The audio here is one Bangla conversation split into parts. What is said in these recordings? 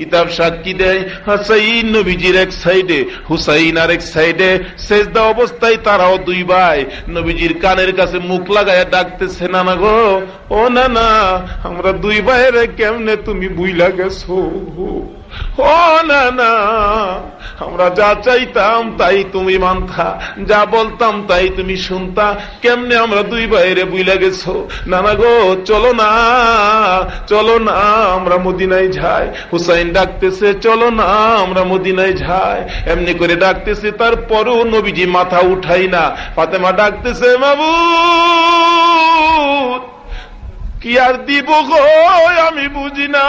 কিতাব সাক্ষী দেয় হাসাইন নবীজির এক সাইডে, হুসাইন আর এক সাইডে। সেজদা অবস্থায় তারাও দুই ভাই নবীজির কানের কাছে মুখ লাগায় ডাকতেছে, নানা গো, ও নানা, আমরা দুই ভাইয়ের কেমনে তুমি বুইলা গেছো? ও নানা, আমরা যা চাইতাম তাই তুমি মানতা, যা বলতাম তাই তুমি শুনতা, কেমনে আমরা দুই ভাইরে বুইলা গেছো? নানা গো, চলো না, চলো না, আমরা মদিনায় যাই। হুসাইন ডাকতেছে, চলো না, আমরা মদিনায় যাই। এমনি করে ডাকতেছে, তারপরও নবীজি মাথা উঠাই না। ফাতেমা ডাকতেছে, মাবুদ, কি আর দিব গো, আমি বুঝি না,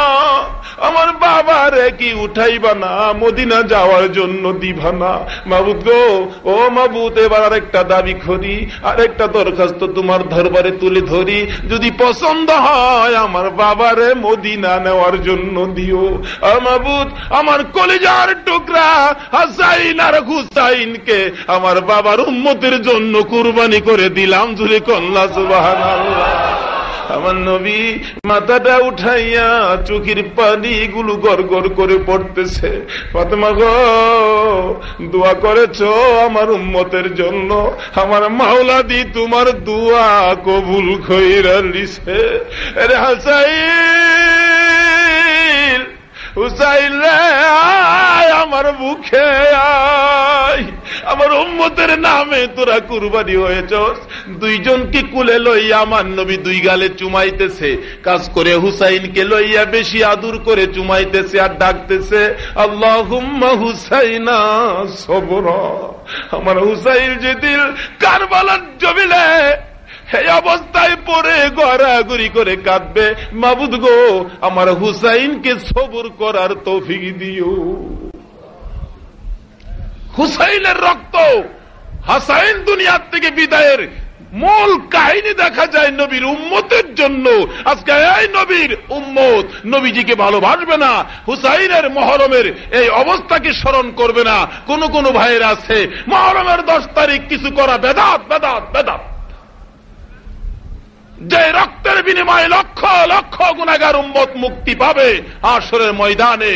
আমার বাবারে কি উঠাইবা না, মদিনা যাওয়ার জন্য দিবা না? মাবুদ গো, ও মাবুদ, এবার আরেকটা দাবি করি, আরেকটা দরখাস্ত তোমার দরবারে তুলে ধরি, যদি পছন্দ হয় আমার বাবারে মদিনা নেওয়ার জন্য দিও। মাবুদ, আমার কলিজার টুকরা হাসাইন আর হুসাইনকে আমার বাবার উম্মতের জন্য কুরবানি করে দিলাম। জুরে কন্যা সুবহানাল্লাহ। আমার নবী মাথাটা উঠাইয়া চোখের পানি গুলো গড় গড় করে পড়তেছে। ফাতেমা গো, দোয়া করেছো আমার উম্মতের জন্য, আমার মাওলা দি তোমার দোয়া কবুল কইরা লিছে। আরে হাসাইন, হুসাইন রে, আমার বুকে আয়, আমার উম্মতের নামে তোরা কুরবানি হয়েছস। দুইজনকে কুলে লইয়া আমার নবী দুই গালে চুমাইতেছে, কাজ করে হুসাইনকে লইয়া বেশি আদর করে চুমাইতেছে আর ডাকতেছে, আল্লাহুম্মা হুসাইনা সবরা। আমার হুসাইন যেদিন কারবালার জমিলে এই অবস্থায় পড়ে গড়াগড়ি করে কাঁদবে, মাবুদ গো, আমার হুসাইনকে সবর করার তৌফিক দিও। হুসাইনের রক্ত, হাসাইন দুনিয়ার থেকে বিদায়ের মূল কাহিনী দেখা যায় নবীর উম্মতের জন্য। আজকে এই নবীর উম্মত নবীজিকে ভালোবাসবে না, হুসাইনের মহরমের এই অবস্থাকে স্মরণ করবে না। কোন কোন ভাইয়ের আছে মহরমের 10 তারিখ কিছু করা বেদাত, বেদাত, বেদাত। যে রক্তের বিনিময়ে লক্ষ লক্ষ গুনাহগার উম্মত মুক্তি পাবে হাশরের ময়দানে,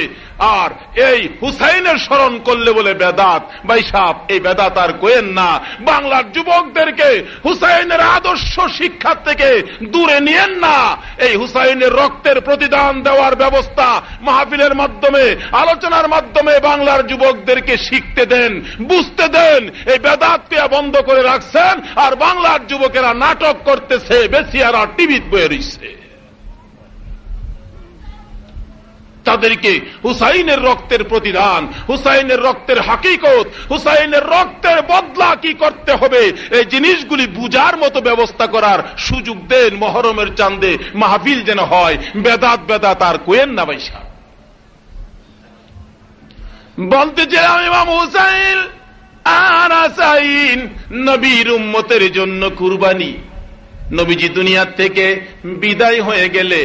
আর এই হুসাইনের স্মরণ করলে বলে বেদাত। ভাই সাহেব, এই বেদাত আর কোয়েন না। বাংলার যুবকদেরকে হুসাইনের আদর্শ শিক্ষা থেকে দূরে নিয়েন না। এই হুসাইনের রক্তের প্রতিদান দেওয়ার ব্যবস্থা মাহফিলের মাধ্যমে, আলোচনার মাধ্যমে বাংলার যুবকদেরকে শিখতে দেন, বুঝতে দেন। এই বেদাতকে বন্ধ করে রাখছেন, আর বাংলার যুবকেরা নাটক করতেছে, বেশিয়ারা টিভি বয়ে রইছে। তাদেরকে হুসাইনের রক্তের প্রতিদান, হুসাইনের রক্তের হাকিকত, হুসাইনের রক্তের বদলা কি করতে হবে, এই জিনিসগুলি বুঝার মতো ব্যবস্থা করার সুযোগ দেন। মহরমের চাঁদে মাহফিল যেন হয়। বেদাত বেদাত আর কোয়েন না। ভাইসা বলতে চাই, ইমাম হুসাইন আর হাসাইন নবীর উম্মতের জন্য কুরবানি। নবীজি দুনিয়ার থেকে বিদায় হয়ে গেলে,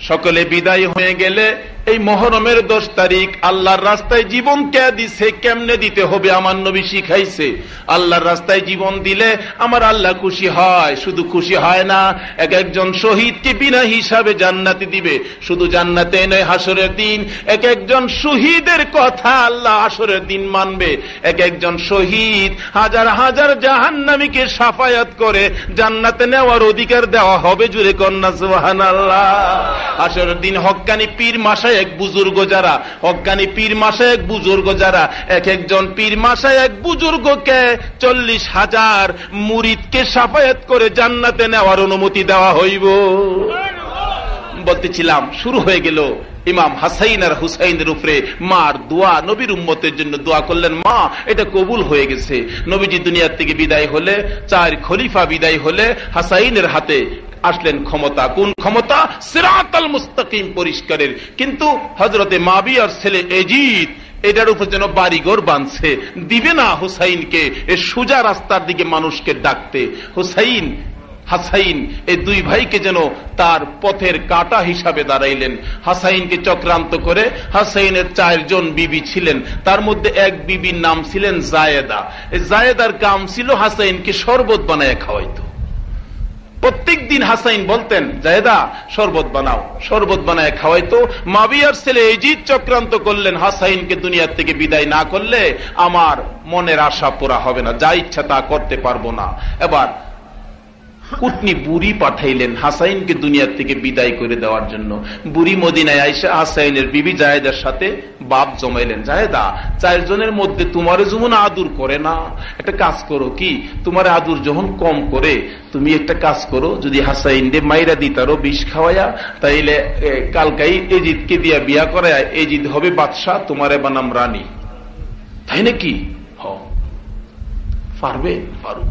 সকলে বিদায় হয়ে গেলে, এই মহরমের 10 তারিখ আল্লাহর রাস্তায় জীবন কে দিছে, কেমনে দিতে হবে আমার নবী শিখাইছে। আল্লাহর রাস্তায় জীবন দিলে আমার আল্লাহ খুশি হয়। শুধু খুশি হয় না, এক একজন শহীদকে বিনা হিসাবে জান্নাতে দিবে। শুধু জান্নাতে নয়, হাসরের দিন এক একজন শহীদের কথা আল্লাহ হাসরের দিন মানবে। এক একজন শহীদ হাজার হাজার জাহান্নামীকে শাফায়াত করে জান্নাতে নেওয়ার অধিকার দেওয়া হবে। জুরে কন্যা সুবহানাল্লাহ। হাসরের দিন হক্কানি পীর মাসায় এক বুজুর্গ যারা, হক্কানি পীর মাসায় এক বুজুর্গ যারা, এক একজন পীর মাসায় এক বুজুর্গকে 40,000 মুরিদকে শাফায়াত করে জান্নাতে নেওয়ার অনুমতি দেওয়া হইব। বলতেছিলাম, শুরু হয়ে গেল ইমাম হাসাইন আর হুসাইনের উপরে মার দোয়া। নবীর উম্মতের জন্য দোয়া করলেন, মা এটা কবুল হয়ে গেছে। নবীজি দুনিয়ার থেকে বিদায় হলে, 4 খলিফা বিদায় হলে, হাসাইনের হাতে আসলেন ক্ষমতা। কোন ক্ষমতা? সিরাতাল মুস্তাকিম পরিষ্কারের। কিন্তু হযরতে মাবিয়ার ছেলে এজিদ এটার উপর যেন বাড়িঘর বাঁধছে, দিবে না হুসাইনকে এই সোজা রাস্তার দিকে মানুষকে ডাকতে। হুসাইন হাসাইন এই দুই ভাইকে যেন তার পথের কাঁটা হিসাবে দাঁড়াইলেন। হাসাইনকে চক্রান্ত করে, হাসাইনের 4 জন বিবি ছিলেন, তার মধ্যে এক বিবির নাম ছিলেন জায়েদা। এই জায়েদার কাম ছিল হাসাইনকে শরবত বানায় খাওয়াইতো। প্রত্যেক দিন হাসাইন বলতেন, জায়েদা শরবত বানাও, শরবত বানায় খাওয়াইতো। মাবিয়ার ছেলে এজিদ চক্রান্ত করলেন, হাসাইনকে দুনিয়ার থেকে বিদায় না করলে আমার মনের আশা পুরা হবে না, যা ইচ্ছা তা করতে পারবো না। এবার কুটনি বুড়ি পাঠাইলেন হাসাইনকে দুনিয়ার থেকে বিদায় করে দেওয়ার জন্য। বুড়ি মদিনায় আইসা হাসাইনের বিবি জায়েদার সাথে বাপ জমাইলেন, জায়েদা 4 জনের মধ্যে তোমারে যেমন আদর করে না, একটা কাজ করো, কি তোমার আদর যখন কম করে তুমি একটা কাজ করো, যদি হাসাইন দে মাইরা দিতারও বিষ খাওয়াইয়া, তাইলে কালকাই এজিদকে দিয়া বিয়া করায়, এজিদ হবে বাদশাহ, তোমারে বানাম রানী। তাই নাকি? পারবে? পারো।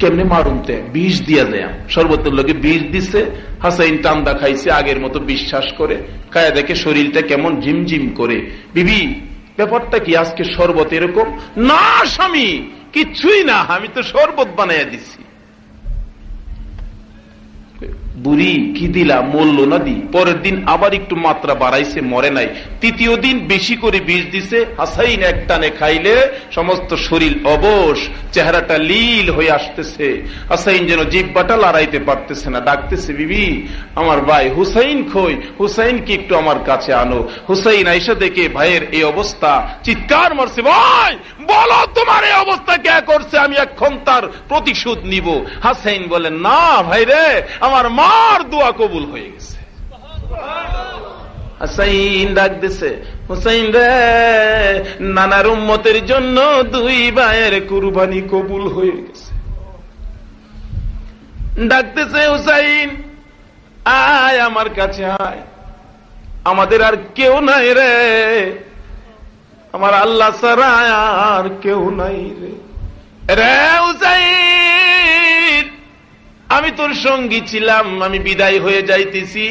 কেমনে মারুনতে? বিষ দিয়া যায়, সর্বত্র লোকে বিষ দিছে। হাসাইন টান্দা খাইছে আগের মতো বিশ্বাস করে, খায়া দেখে শরীরটা কেমন ঝিমঝিম করে। বিবি ব্যাপারটা কি আজকে শরবত এরকম? না স্বামী, কিচ্ছুই না, আমি তো শরবত বানাইয়া দিছি। বুড়ি কি দিলা? মরল না দি। পরের দিন আবার একটু মাত্রা বাড়াইছে, মরে নাই। তৃতীয় দিন বেশি করে বিষ দিছে। হাসাইন এক টানে খাইলে সমস্ত শরীর অবশ, চেহারাটা লীল হয়ে আসতেছে। হাসাইন যেন জিহ্বাটা লড়াইতে পারতেছে না, ডাকতেছে, বিবি আমার ভাই হুসাইন কই? হুসাইন কি একটু আমার কাছে আনো। হুসাইন আইসা দেখে ভাইয়ের এই অবস্থা, চিৎকার মারছে, ভাই বলো তোমার এই অবস্থা কে করছে, আমি এখন তার প্রতিশোধ নিব। হাসাইন বলেন, না ভাই রে, আমার মার দোয়া কবুল হয়ে গেছে। হাসাইন ডাক দিছে, হুসাইন রে, নানার উম্মতের জন্য 2 ভাইয়ের কুরবানি কবুল হয়ে গেছে। ডাকতেছে, হুসাইন আয় আমার কাছে আয়, আমাদের আর কেউ নাই রে, আমার আল্লাহ ছাড়া আর কেউ নাই রে। রে হুসাইন, আমি তোর সঙ্গী ছিলাম, আমি বিদায় হয়ে যাইতেছি,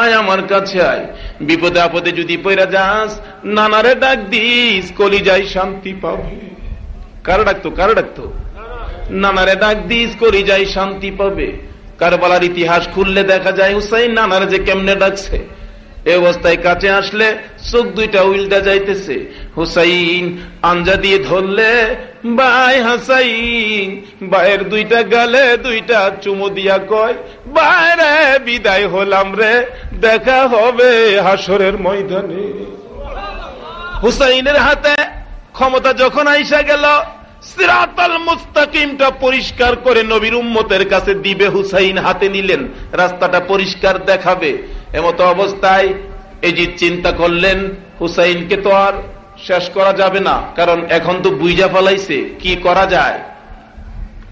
আয় আমার কাছে আয়। বিপদে আপদে যদি পয়রা যাস, নানারে ডাক দিস, কলিজায় শান্তি পাবে। কার ডাকতো? কার ডাকতো? নানারে ডাক দিস, কলিজায় শান্তি পাবে। কারবালার ইতিহাস খুললে দেখা যায় হুসাইন নানারে যে কেমনে ডাকছে। এই অবস্থায় কাছে আসলে চোখ দুইটা উল্টা যাইতেছে। হুসাইন আঞ্জা দিয়ে ধরলে, ভাই হাসাইন, ভাইয়ের 2টা গালে 2টা চুমু দিয়া কয়, বাইরে বিদায় হলাম রে, দেখা হবে হাসরের ময়দানে। হুসাইনের হাতে ক্ষমতা যখন আইসা গেল, সিরাতাল মুস্তাকিমটা পরিষ্কার করে নবীর উম্মতের কাছে দিবে, হুসাইন হাতে নিলেন, রাস্তাটা পরিষ্কার দেখাবে। এমতো অবস্থায় এজিদ চিন্তা করলেন, হুসাইনকে তো আর শেষ করা যাবে না, কারণ এখন তো বুইজা ফলাইছে, কি করা যায়?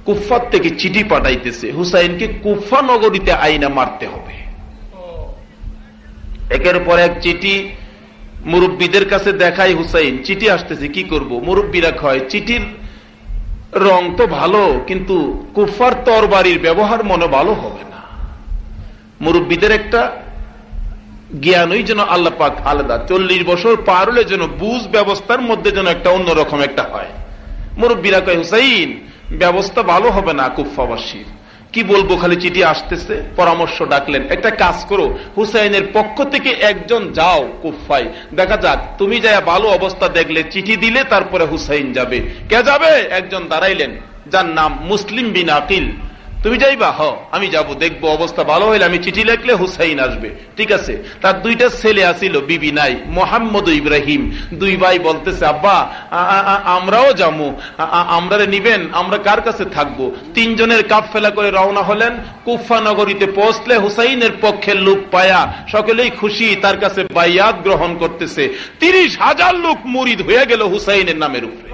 কুফার থেকে চিঠি পাঠাইতেছে, হুসাইনকে কুফা নগরীতে আইনা মারতে হবে। একের পর এক চিঠি মুরব্বীদের কাছে দেখায় হুসাইন, চিঠি আসতেছে, কি করব? মুরব্বীরা কয়, চিঠির রং তো ভালো, কিন্তু কুফার তরবারির ব্যবহার মনে ভালো হবে না। মুরব্বীদের একটা জ্ঞানই যেন আল্লাহ পাক আলাদা, 40 বছর পার হলে যেন বুঝ ব্যবস্থার মধ্যে যেন একটা অন্যরকম একটা হয়। মুরব্বীরা কয়, হুসাইন ব্যবস্থা ভালো হবে না কুফাবাসীর, কি বলবো, খালি চিঠি আসতেছে। পরামর্শ ডাকলেন, একটা কাজ করো, হুসাইনের পক্ষ থেকে একজন যাও কুফায়, দেখা যাক, তুমি যায় ভালো অবস্থা দেখলে চিঠি দিলে তারপরে হুসাইন যাবে। কে যাবে? একজন দাঁড়াইলেন, যার নাম মুসলিম বিন আকিল। তুমি যাইবা? হ, আমি যাব, দেখবো অবস্থা ভালো হইলে আমি চিঠি লিখলে হুসাইন আসবে। ঠিক আছে। তার 2টা ছেলে আসিল, বিবি নাই, মোহাম্মদ ইব্রাহিম। 2 ভাই বলতেছে, আব্বা আমরাও যাবো, আমরা নিবেন, আমরা কার কাছে থাকবো? 3 জনের কাফেলা করে রওনা হলেন। কুফা নগরীতে পৌঁছলে হুসাইনের পক্ষের লোক পায়া সকলেই খুশি, তার কাছে বাইয়াত গ্রহণ করতেছে। 30,000 লোক মুরিদ হয়ে গেল হুসাইনের নামের উপরে।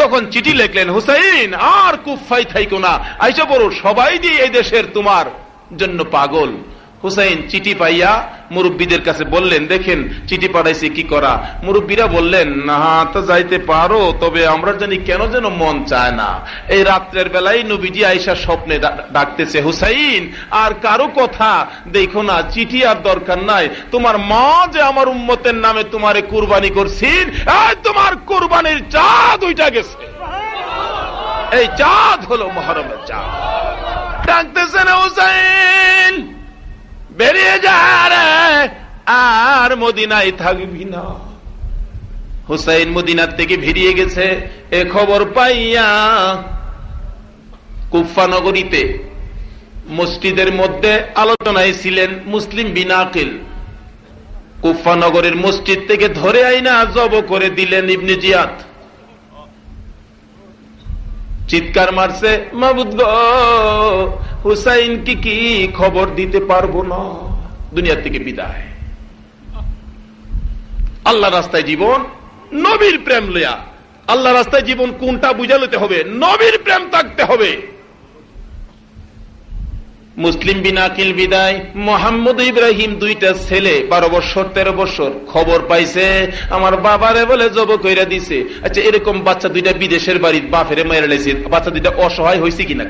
তখন চিঠি লিখলেন, হুসাইন আর কুফায় থাইকো না, আইসা পড়ো, সবাই দিয়ে এই দেশের তোমার জন্য পাগল। হুসাইন চিঠি পাইয়া মুরব্বীদের কাছে বললেন, দেখেন চিঠি পাঠাইছে, কি করা? মুরব্বীরা বললেন, না তো যাইতে পারো, তবে আমরা জানি কেন যেন মন চায় না। এই রাত্রের বেলায় নবীজি আয়েশা স্বপ্নে ডাকতেছে, হুসাইন আর কারো কথা দেখো না, চিঠি আর দরকার নাই, তোমার মা যে আমার উম্মতের নামে তোমারে কুরবানি করছেন, তোমার কুরবানির চাঁদ উইঠা গেছে। এই চাঁদ হলো মুহররমের চাঁদ। ডাকতেছেন, হুসাইন বেরিয়ে যা রে, আর মদিনায় থাকবি না। হুসাইন মদিনার থেকে বেরিয়ে গেছে। এ খবর পাইয়া কুফা নগরীতে মসজিদের মধ্যে আলোচনায় ছিলেন মুসলিম বিন আকিল। কুফা নগরের মসজিদ থেকে ধরে আইনা জব করে দিলেন ইবনে জিয়াদ। চিৎকার মারছে, মাবুদ গো, হুসাইন কি খবর দিতে পারবো না, দুনিয়া থেকে বিদায়। আল্লাহ রাস্তায় জীবন, নবীর প্রেম লইয়া। আল্লাহ রাস্তায় জীবন কোনটা বুঝা লইতে হবে, নবীর প্রেম থাকতে হবে। মুসলিম বিন আকিল বিদায়। মোহাম্মদ ইব্রাহিম দুইটা ছেলে 12 বছর 13 বছর খবর পাইছে আমার বাবারে বলে জব কইরা দিছে। আচ্ছা, এরকম বাচ্চা দুইটা বিদেশের বাড়ির বাপেরে মাইরা লাইছে, বাচ্চা দুইটা অসহায় হয়েছে কিনা?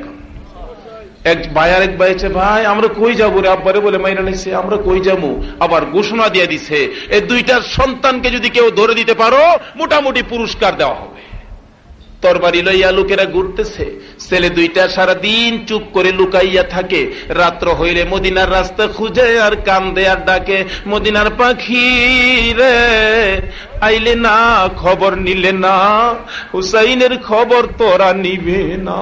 এক ভাই আরেক ভাইছে, ভাই আমরা কই যাবো রে, আব্বারে বলে মাইরা লাইছে, আমরা কই যাবো? আবার ঘোষণা দিয়ে দিছে, এই দুইটার সন্তানকে যদি কেউ ধরে দিতে পারো মোটামুটি পুরস্কার দেওয়া হবে। তরবারি লইয়া লোকেরা ঘুরতেছে। ছেলে দুইটা সারাদিন চুপ করে লুকাইয়া থাকে। রাত্র হইলে মদিনার রাস্তা খুঁজে আর কান্দে আর ডাকে, মদিনার পাখি রে আইলে না, খবর নিলে না, হুসাইনের খবর তোরা নিবে না,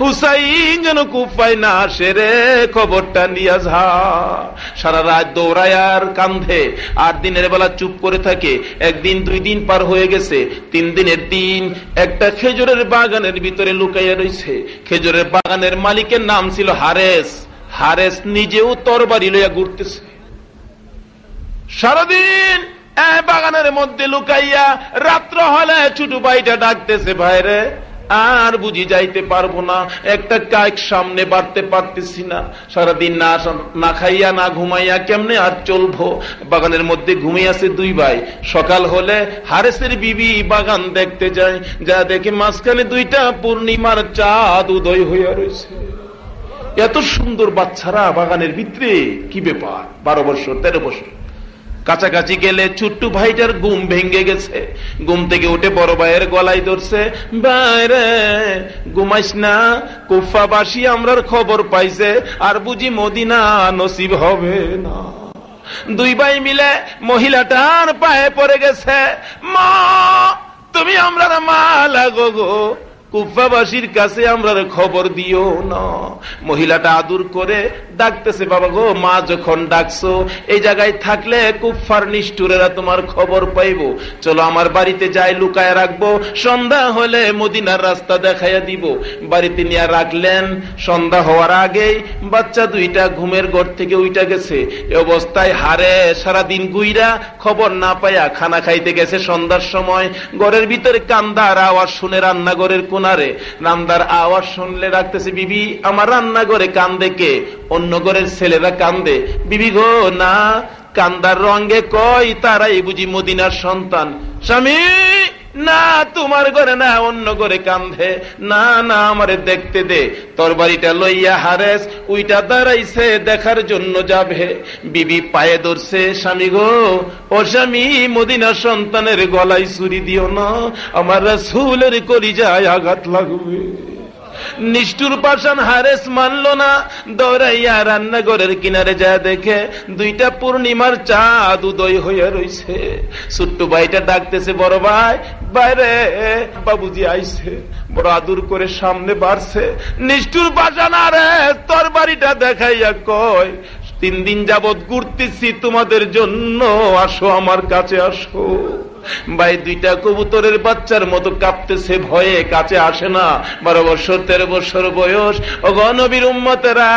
হুসাইন যেন কুফায় না আসে রে, খবরটা নিয়া যা। সারা রাত দৌড়ায় আর কান্দে, আর দিনের বেলা চুপ করে থাকে। একদিন 2 দিন পার হয়ে গেছে। 3 দিনের দিন একটা খেজুরের বাগানের ভিতরে লুকাইয়া রয়েছে। খেজুরের বাগানের মালিকের নাম ছিল হারেস। হারেস নিজেও তরবারি লইয়া ঘুরতেছে সারাদিন বাগানের মধ্যে লুকাইয়া। রাত্র হলে ছোট ভাইটা ডাকতেছে, ভাইরে আর বুঝি যাইতে পারবো না, একটা কাক সামনে বাড়তে পারতেছি না, সারাদিন না খাইয়া না ঘুমাইয়া কেমনে আর চলবো। বাগানের মধ্যে ঘুমিয়ে আছে 2 ভাই। সকাল হলে হারেসের বিবি বাগান দেখতে যায়, যা দেখে মাঝখানে 2টা পূর্ণিমার চাঁদ উদয় হইয়া রয়েছে। এত সুন্দর বাচ্চারা বাগানের ভিতরে, কি ব্যাপার? 12 বছর 13 বছর। কাছাকাছি গেলে ছোট্ট ভাইটার ঘুম ভেঙে গেছে। ঘুম থেকে উঠে বড় ভাইয়ের গলায় ধরছে, বাইরে ঘুমাইস না, কুফাবাসী আমরার খবর পাইছে, আর বুঝি মদিনা নসিব হবে না। 2 ভাই মিলে মহিলাটার পায়ে পড়ে গেছে, মা তুমি আমরার মা লাগো গো, কুফাবাসীর কাছে আমরা খবর দিও না। মহিলাটা আদর করে ডাকতেছে, বাবা গো, মা যখন ডাকছো, এই জায়গায় থাকলে কুফার নিষ্ঠুরেরা তোমার খবর পাইব, চলো আমার বাড়িতে যাই, লুকায় রাখবো, সন্ধ্যা হলে মদিনার রাস্তা দেখাইয়া দিব। বাড়িতে নিয়ে রাখলেন। সন্ধ্যা হওয়ার আগেই বাচ্চা 2টা ঘুমের ঘর থেকে উইটা গেছে। এ অবস্থায় হারে সারাদিন গুইরা খবর না পাইয়া খানা খাইতে গেছে। সন্ধ্যার সময় ঘরের ভিতরে কান্দার আওয়াজ শুনে রান্নাঘরের কোনারে, রান্নার আওয়াজ শুনলে ডাকতেছে, বিবি আমার রান্নাঘরে কান্দে কে? অন্য ঘরের ছেলেরা কান্দে। বিবি গো, না, কান্দার রঙে কয় তারাই বুঝি মদিনার সন্তান। স্বামী, না তোমার ঘরে না, অন্য ঘরে কান্দে। না না, আমারে দেখতে দে। তরবারিটা লইয়া হারেস উইটা দাঁড়াইছে, দেখার জন্য যাবে। বিবি পায়ে ধরছে, স্বামী গো, ও স্বামী, মদিনার সন্তানের গলায় ছুরি দিও না, আমার রাসূলের কলিজায় আঘাত লাগবে। নিষ্ঠুর পাষাণ হারেস মানল না, দৌড়াইয়া রান্নাঘরের কিনারে যা দেখে 2টা পূর্ণিমার চাঁদ উদয় হইয়া রইছে। ছোট্ট ভাইটা ডাকতেছে, বড় ভাই, বাইরে বাবুজি আইছে। বড় আদর করে সামনে বাড়ছে। নিষ্ঠুর পাষাণ হারেস তরবারিটা দেখাইয়া কয়, 3 দিন যাবৎ ঘুরতেছি তোমাদের জন্য, আসো আমার কাছে আসো। ভাই 2টা কবুতরের বাচ্চার মতো কাঁপতেছে ভয়ে, কাছে আসে না। 12 বছর 13 বছর বয়স। ও গো নবীর উম্মতেরা,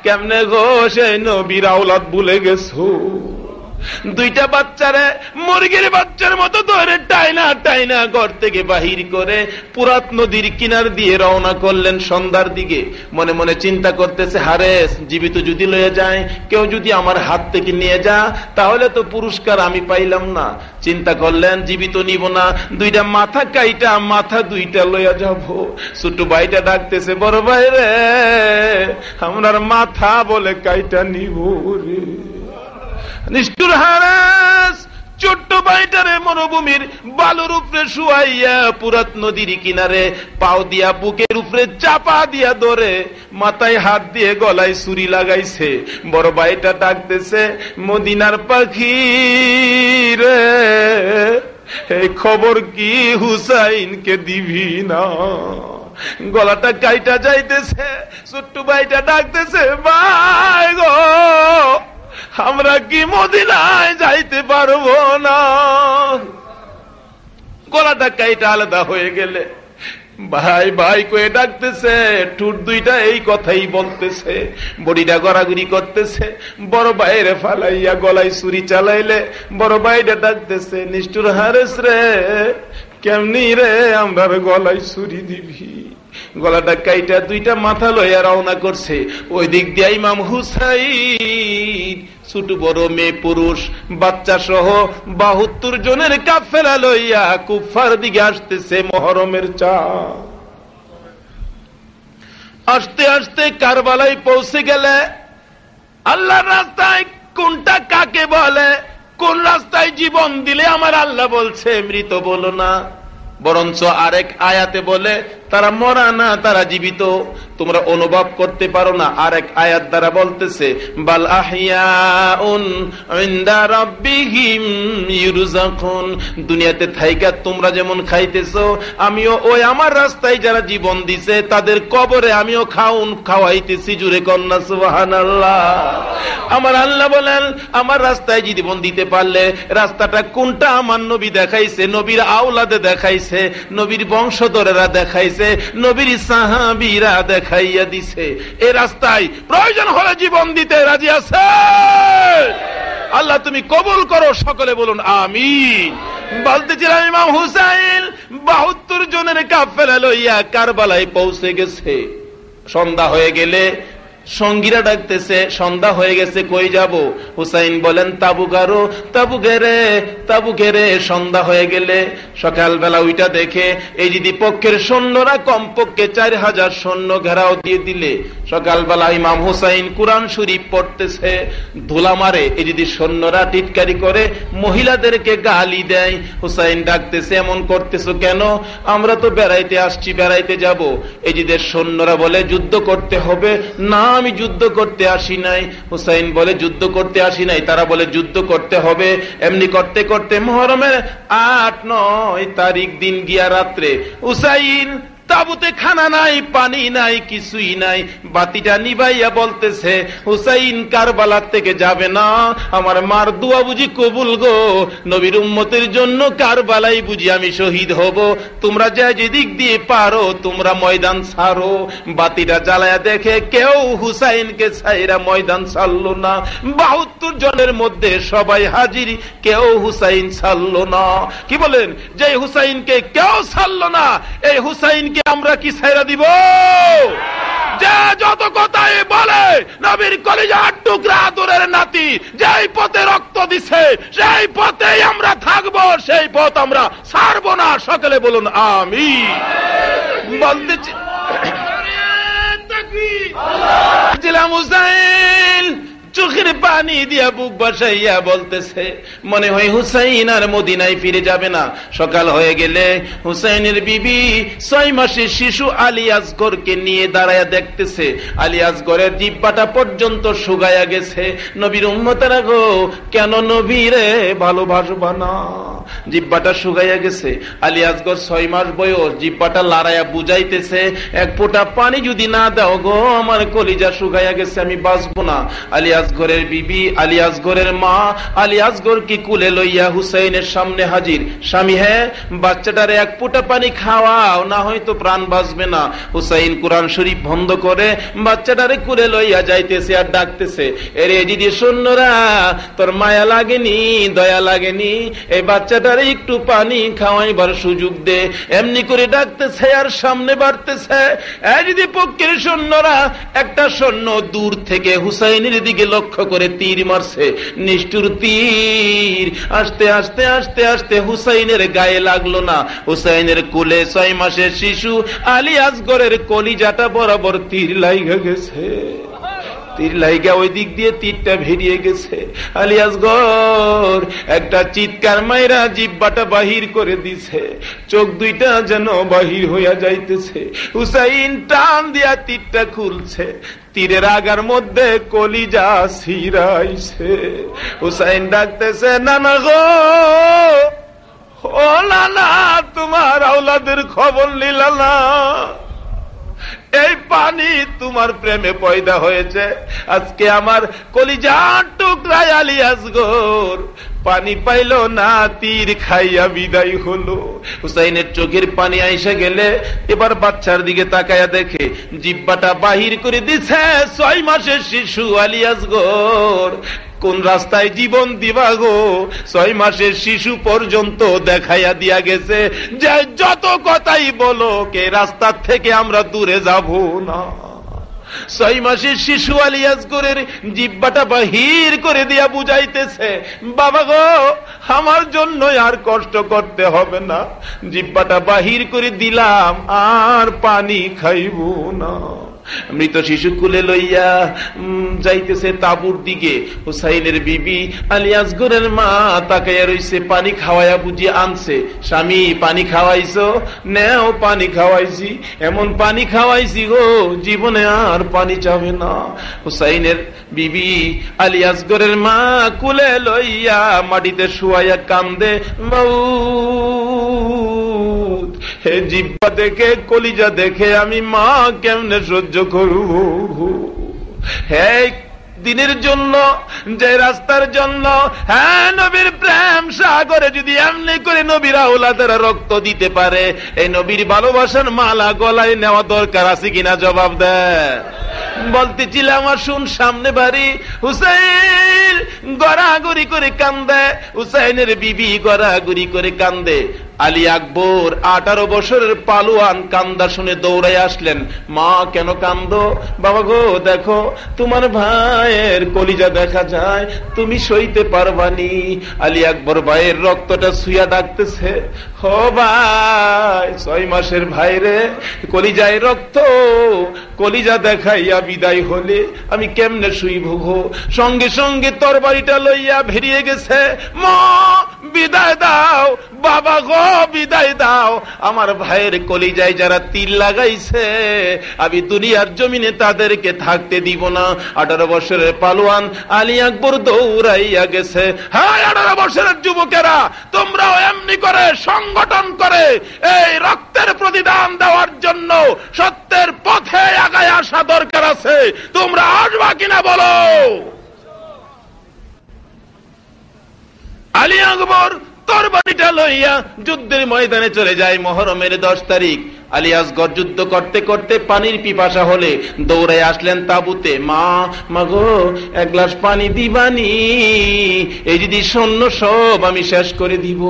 কেমনে গো সেই নবীর আওলাদ ভুলে গেছো? 2টা বাচ্চারে মুরগির বাচ্চার মতো ধরে টাইনা টাইনা ঘর থেকে বাহির করে পুরাত নদীর কিনার দিয়ে রওনা করলেন সন্ধ্যার দিকে। মনে মনে চিন্তা করতেছে, হারেস জীবিত যদি লয়ে যায়, কেউ যদি আমার হাত থেকে নিয়ে যা, তাহলে তো পুরস্কার আমি পাইলাম না। চিন্তা করলেন, জীবিত নিব না, 2টা মাথা কাইটা মাথা 2টা লইয়া যাব। ছোট ভাইটা ডাকতেছে, বড় ভাই রে, আমরার মাথা বলে কাইটা নিব রে। নিষ্ঠুর হারেস ছোট্ট ভাইটারে মরুভূমির বালুর উপরে শুয়াইয়া পুরাত নদীর কিনারে পাও দিয়া বুকের উপরে চাপা দিয়া ধরে মাথায় হাত দিয়ে গলায় ছুরি লাগাইছে। বড় ভাইটা ডাকতেছে, মদিনার পাখি রে, এই খবর কি হুসাইনকে দিবি না? গলাটা কাইটা যাইতেছে। ছোট্ট ভাইটা ডাকতেছে, ভাই গো আমরা কি মদিনায় যাইতে পারবো না? গলাটা কাইটা আলাদা হয়ে গেলে ভাই ভাই কয়ে ডাকতেছে, ঠোঁট দুইটা এই কথাই বলতেছে, বডিটা গড়াগড়ি করতেছে। বড় ভাইরে ফালাইয়া গলায় ছুরি চালাইলে বড় ভাইটা ডাকতেছে, নিষ্ঠুর হারেস রে, কেমনি রে আমরার গলায় ছুরি দিবি? গলাটা কাইটা দুইটা মাথা লইয়া রওনা করছে। ওই দিক দিয়ে ইমাম হুসাইন ছোট বড় মেয়ে পুরুষ বাচ্চা সহ 72 জনের কাফেলা লইয়া কুফার দিকে আসতেছে মহরমের চাঁদ। আস্তে আস্তে কারবালায় পৌঁছে গেলে আল্লাহর রাস্তায় কোনটা কাকে বলে, কোন রাস্তায় জীবন দিলে আমার আল্লাহ বলছে মৃত বলো না, বরঞ্চ আরেক আয়াতে বলে তারা মরা না, তারা জীবিত, তোমরা অনুভব করতে পারো না। আরেক আয়াত দ্বারা বলতেছে বাল আহইয়াউন ইনদা রাব্বিহিম ইরযাকুন, দুনিয়াতে থাইকা তোমরা যেমন খাইতেছো, আমিও ওই আমার রাস্তায় যারা জীবন দিছে তাদের কবরে আমিও খাওয়াইতেছি। জুরে কন্যা সুবহানাল্লাহ। আমার আল্লাহ বলেন আমার রাস্তায় জীবন দিতে পারলে রাস্তাটা কোনটা আমার নবী দেখাইছে, নবীর আওলাদে দেখাইছে, নবীর বংশধরেরা দেখাইছে, নবীর সাহাবীরা দেখাইয়া দিছে। এই রাস্তায় প্রয়োজন হলে জীবন দিতে রাজি আছে। আল্লাহ তুমি কবুল করো, সকলে বলুন আমিন। বলতেছিলাম ইমাম হুসাইন 72 জনের কাফেলা লইয়া কারবালায় পৌঁছে গেছে। সন্ধ্যা হয়ে গেলে সঙ্গীরা ডাকতেছে, সন্ধ্যা হয়ে গেছে কই যাব? হুসাইন বলেন তাবু গারো, তাবু ঘেরে সন্ধ্যা হয়ে গেলে সকালবেলা ওইটা দেখে এই যদি পক্ষের সৈন্যরা কমপক্ষে 4000 সৈন্য ঘেরাও দিয়ে দিলে, সকালবেলা ইমাম হুসাইন কুরআন শরীফ পড়তেছে, ধুলা মারে, এই যদি সৈন্যরা টিটকারি করে মহিলাদেরকে গালি দেয়। হুসাইন ডাকতেছে এমন করতেছো কেন? আমরা তো বেড়াইতে আসছি, বেড়াইতে যাব। এই যদি সৈন্যরা বলে যুদ্ধ করতে হবে, না আমি যুদ্ধ করতে আসি নাই। হুসাইন বলে যুদ্ধ করতে আসি নাই, তারা বলে যুদ্ধ করতে হবে। এমনি করতে করতে মুহররমের 8-9 তারিখ দিন গিয়া রাত্রে হুসাইন তাবুতে খানা নাই, পানি নাই, কিছুই নাই। বাতিটা নিবাইয়া বলতেছে হুসাইন কারবালার থেকে যাবে না, আমার মার দোয়া বুঝি কবুল গো, নবীর উম্মতের জন্য কারবালাই বুঝি আমি শহীদ হব, তোমরা যা যেদিক দিয়ে পারো তোমরা ময়দান ছাড়ো। বাতিটা জ্বালায়া দেখে কেউ হুসাইনকে ছাইরা ময়দান ছাড়লো না। 72 জনের মধ্যে সবাই হাজির, কেউ হুসাইন ছাড়লো না। কি বলেন? যে হুসাইনকে কেউ ছাড়লো না, এই হুসাইনকে আমরা কি ছাইরা দিব? যে যত কথাই বলে নবীর কলিজার টুকরা দূরের নাতি, যেই পথে রক্ত দিছে সেই পথেই আমরা থাকবো, সেই পথ আমরা ছাড়বো না। সকলে বলুন আমিন। বলতেছি হুসাইন চোখের পানি দিয়া বুক বাসাইয়া বলতেছে মনে হয় হুসাইন আর মদিনায় ফিরে যাবে না। সকাল হয়ে গেলে হুসাইনের বিবি 6 মাসের শিশু আলী আসগরকে নিয়ে দাঁড়ায়া দেখতেছে আলী আসগরের জিহ্বাটা পর্যন্ত শুকায়া গেছে। নবীর উম্মতেরা গো, কেন নবীরে ভালোবাসবা না? জিহ্বাটা শুকাইয়া গেছে। আলী আসগর 6 মাস বয়স, জিহ্বাটা লড়াইয়া বুঝাইতেছে এক ফোঁটা পানি যদি না দাও গো আমার কলিজা শুকাইয়া গেছে, আমি বাঁচবো না। আলী আসগরের বিবি, আলী আসগরের মা আলী আসগরকে কুলে লইয়া হুসাইনের সামনে হাজির। স্বামী, হ্যাঁ বাচ্চাটারে এক ফোঁটা পানি খাওয়াও, না হয়তো প্রাণ বাঁচবে না। হুসাইন কুরআন শরীফ বন্ধ করে বাচ্চাটারে কুলে লইয়া যাইতেছে আর ডাকতেছে, এরে দিদি সৈন্যরা, তোর মায়া লাগেনি, দয়া লাগেনি, এই বাচ্চাটারে একটু পানি খাওয়াইবার সুযোগ দে। এমনি করে ডাকতেছে আর সামনে বাড়তেছে। এই দিদি পক্ষের সৈন্যরা, একটা সৈন্য দূর থেকে হুসাইনের দিকে লক্ষ্য করে তীর মারছে। নিষ্ঠুর তীর আস্তে আস্তে আস্তে আস্তে হুসাইনের গায়ে লাগলো না। হুসাইনের কোলে 6 মাসের শিশু আলী আসগরের কলিজাটা বরাবর তীর লাইগা গেছে। তীর লাইগা ওই দিক দিয়ে তীরটা ভেরিয়ে গেছে। আলী আসগর একটা চিৎকার মাইরা জিহ্বাটা বাহির করে দিছে, চোখ দুইটা যেন বাহির হইয়া যাইতেছে। হুসাইন টান দিয়া তীরটা খুলছে, তীরের আগার মধ্যে কলিজা ছিঁড়াইছে। হুসাইন ডাকতেছে, নানা গো, ও নানা, তোমার আওলাদের খবর নিলা না? এই পানি তোমার প্রেমে পয়দা হয়েছে। আজকে আমার কলিজার টুকরায় আলী আসগর পানি পাইল না, তীর খাইয়া বিদায় হলো। হুসাইনের চোখের পানি আইসা গেলে এবার বাচ্চার দিকে তাকায়া দেখে জিব্বাটা বাহির করে দিছে 6 মাসের শিশু আলী আসগর। কোন রাস্তায় জীবন দিবা গো? 6 মাসের শিশু পর্যন্ত দেখাইয়া দিয়া গেছে যে যত কথাই বলো কে রাস্তার থেকে আমরা দূরে যাব না। 6 মাসের শিশু আলী আসগরের জিব্বাটা বাহির করে দিয়া বুঝাইতেছে, বাবা গো আমার জন্য আর কষ্ট করতে হবে না, জিব্বাটা বাহির করে দিলাম, আর পানি খাইব না। মৃত শিশু কুলে লইয়া যাইতেছে তাঁবুর দিকে। হুসাইনের বিবি আলী আসগরের মা তাকাইয়া রইছে, পানি খাওয়াইয়া বুঝিয়ে আনছে। স্বামী পানি খাওয়াইছো? নেও পানি খাওয়াইছি, এমন পানি খাওয়াইছি গো জীবনে আর পানি চাবে না। হুসাইনের বিবি আলী আসগরের মা কুলে লইয়া মাটিতে শুয়াইয়া কান্দে, মাউত হে জিব্বা দেখে কলিজা দেখে আমি মা কেমনে সহ্য করব? হে দিনের জন্য, যে রাস্তার জন্য, হ্যাঁ নবীর প্রেম সাগরে যদি এমনি করে নবীর আওলাদেরা রক্ত দিতে পারে, এই নবীর ভালোবাসার মালা গলায় নেওয়া দরকার আছে কিনা? জবাব দেয়। বলতেছিলাম আসুন সামনে বাড়ি। হুসাইন গড়াগড়ি করে কান্দে, হুসাইনের বিবি গড়াগড়ি করে কান্দে। আলী আকবর 18 বছরের পালোয়ান কান্দা শুনে দৌড়াই আসলেন। মা কেন কান্দো? বাবা গো দেখো তোমার ভাইয়ের কলিজা দেখা যায়, তুমি সইতে পারবানি। আলী আকবর ভাইয়ের রক্তটা ছুঁয়া ডাকতেছে, ও ভাই 6 মাসের ভাইরে কলিজায় রক্ত, কলিজা দেখাইয়া বিদায় হলে আমি কেমনে শুইব গো? সঙ্গে সঙ্গে তরবারিটা লইয়া বেরিয়ে গেছে। মা বিদায় দাও, বাবা গো বিদায় দাও, আমার ভাইয়ের কলিজায় যারা তীর লাগাইছে আমি দুনিয়ার জমিনে তাদেরকে থাকতে দিব না। 18 বছরের পালোয়ান আলী আকবর দৌড়াইয়া গেছে। হ্যাঁ 18 বছরের যুবকেরা তোমরাও এমনি করে সংগঠন করে এই রক্তের প্রতিদান দেওয়ার জন্য সত্যের পথে আগায় আসা দরকার আছে। তোমরা আসবা কিনা বলো? আলী আকবর তরবারিটা লইয়া যুদ্ধের ময়দানে চলে যায়। মুহররমের 10 তারিখ আলী আসগর যুদ্ধ করতে করতে পানির পিপাসা হলে দৌড়ে আসলেন তাঁবুতে। মা মাগো 1 গ্লাস পানি দিবানি, এই যদি সৈন্য সব আমি শেষ করে দিব।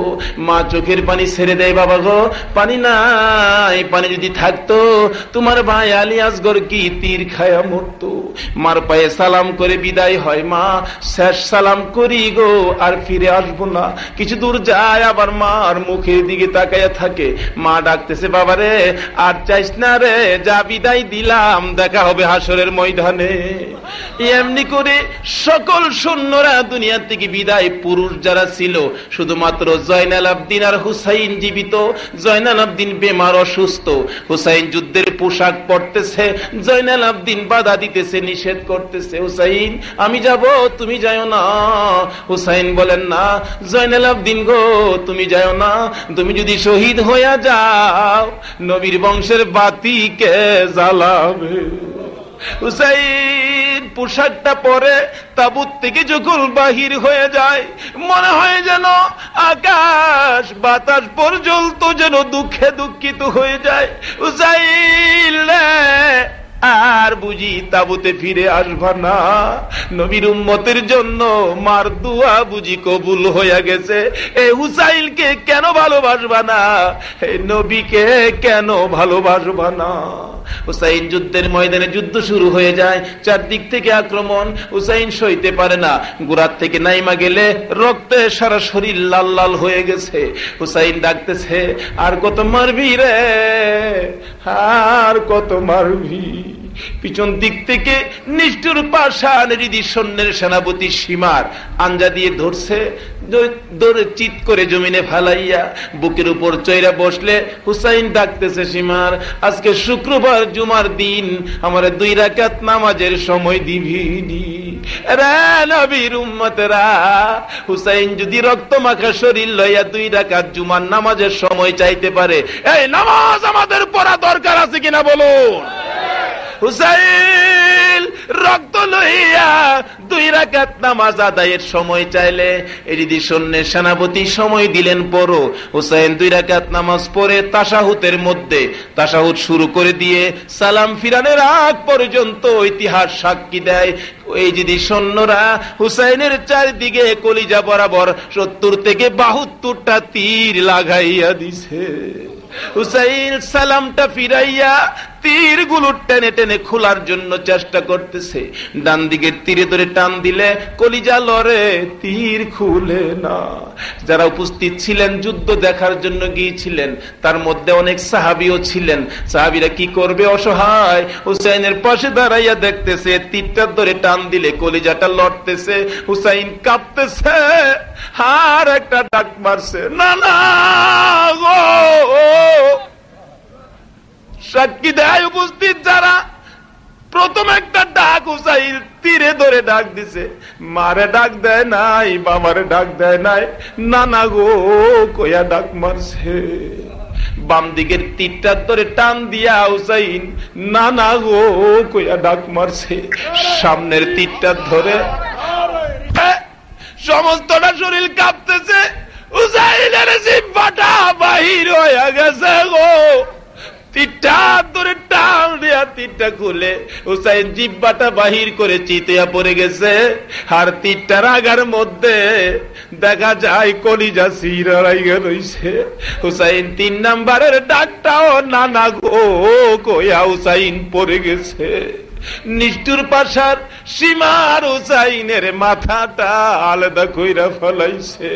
মা চোখের পানি ছেড়ে দেয়, বাবা গো পানি নাই, পানি যদি থাকতো তোমার ভাই আলী আসগর কি তীর খায়া মরতো। মার পায়ে সালাম করে বিদায় হয়। মা শেষ সালাম করি গো, আর ফিরে আসবো না। কিছু দূর যায় আবার মার মুখের দিকে তাকাইয়া থাকে। মা ডাকতেছে, বাবারে আর চাইস না রে, যা বিদায় দিলাম, দেখা হবে হাসরের ময়দানে। এমনি করে সকল সৈন্যরা দুনিয়া থেকে বিদায়। পুরুষ যারা ছিল শুধুমাত্র জয়নাল আবদিন আর হুসাইন জীবিত। জয়নাল আবদিন বেমার অসুস্থ, হুসাইন যুদ্ধের পোশাক পরতেছে, জয়নাল আবদিন বাধা দিতেছে, নিষেধ করতেছে, হুসাইন আমি যাব তুমি যাও না। হুসাইন বলেন না জয়নাল আবদিন গো তুমি যাও না, তুমি যদি শহীদ হইয়া যাও নবীর বংশের বাতি কে জ্বালাবে। হুসাইন পোশাকটা পরে তাবুত থেকে যখন বাহির হয়ে যায় মনে হয় যেন আকাশ বাতাস পর্যন্ত যেন দুঃখে দুঃখিত হয়ে যায়। হুসাইন আর বুঝি তাবুতে ফিরে আসবা না, নবীর উম্মতের জন্য মার দুয়া বুঝি কবুল হইয়া গেছে। এই হুসাইনকে কেন ভালোবাসবা না, এই নবীকে কেন ভালোবাসবা না? হুসাইন যুদ্ধের ময়দানে যুদ্ধ শুরু হয়ে যায়, চারদিক থেকে আক্রমণ। হুসাইন সইতে পারে না, গোড়ার থেকে নাইমা গেলে রক্তে সারা শরীর লাল লাল হয়ে গেছে। হুসাইন ডাকতেছে, আর কত মারবি রে, আর কত মারবি? পিছন দিক থেকে নিষ্ঠুর পাষাণ হৃদি সৈন্যের সেনাপতি সীমার আঞ্জা দিয়ে ধরছে, ধরে চিৎ করে জমিনে ফালাইয়া বুকের উপর চৈরা বসলে হুসাইন ডাকতেছে, সীমার আজকে শুক্রবার জুমার দিন, আমার 2 রাকাত নামাজের সময় দিবিনি রে নবীর উম্মতেরা। হুসাইন যদি রক্ত মাখা শরীর লইয়া 2 রাকাত জুমার নামাজের সময় চাইতে পারে, এই নামাজ আমাদের পড়া দরকার আছে কিনা বলুন? হুসাইন রক্ত লইয়া 2 রাকাত নামাজ আদায়ের সময় চাইলে যদি সৈন্যের সেনাপতি সময় দিলেন পরও হুসাইন 2 রাকাত নামাজ পড়ে তাশাহুদের মধ্যে তাশাহুদ শুরু করে দিয়ে সালাম ফিরানের আগ পর্যন্ত ইতিহাস সাক্ষী দেয় এই যদি সৈন্যরা হুসাইনের চারিদিকে কলিজা বরাবর 70 থেকে 72টা তীর লাগাইয়া দিছে। হুসাইন সালামটা ফিরাইয়া তীরগুলো টেনে টেনে খোলার জন্য চেষ্টা করতেছে। ডান দিকের তীরে ধরে টান দিলে কলিজা লড়ে, তীর খুলে না। যারা উপস্থিত ছিলেন, যুদ্ধ দেখার জন্য গিয়েছিলেন, তার মধ্যে অনেক সাহাবীও ছিলেন। সাহাবীরা কি করবে, অসহায় হুসাইনের পাশে দাঁড়াইয়া দেখতেছে তীরটা ধরে টান দিলে কলিজাটা লড়তেছে, হুসাইন কাঁপতেছে, আর একটা ডাক মারছে, না না গো। সাক্ষী দেয় উপস্থিত যারা, প্রথম একটা ডাক হুসাইন তীরে ধরে ডাক দিছে, মারে ডাক দেয় নাই, বাবারে ডাক দেয় নাই, নানা গো কয়া ডাক মারছে। বাম দিকের তীরটা ধরে টান দিয়া হুসাইন নানা গো কয়া ডাক মারছে। সামনের তীরটা ধরে সমস্তটা শরীর কাঁপতেছে, হুসাইনের জিহ্বাটা বাহির হয়ে গেছে গো। তীরটা ধরে টান দিয়া তীরটা খুলে হুসাইন জিহ্বাটা বাহির করে চিতিয়া পড়ে গেছে। আর তীরটার আগার মধ্যে দেখা যায় কলিজা চিরাইয়া রইছে। হুসাইন 3 নাম্বারের ডাকটাও নানা গো কয়া হুসাইন পড়ে গেছে। নিষ্ঠুর পাশার সীমার হুসাইনের মাথাটা আলাদা কইরা ফলাইছে।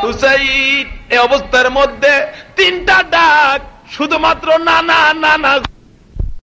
হুসাইন এই অবস্থার মধ্যে 3টা ডাক, শুধুমাত্র নানা নানা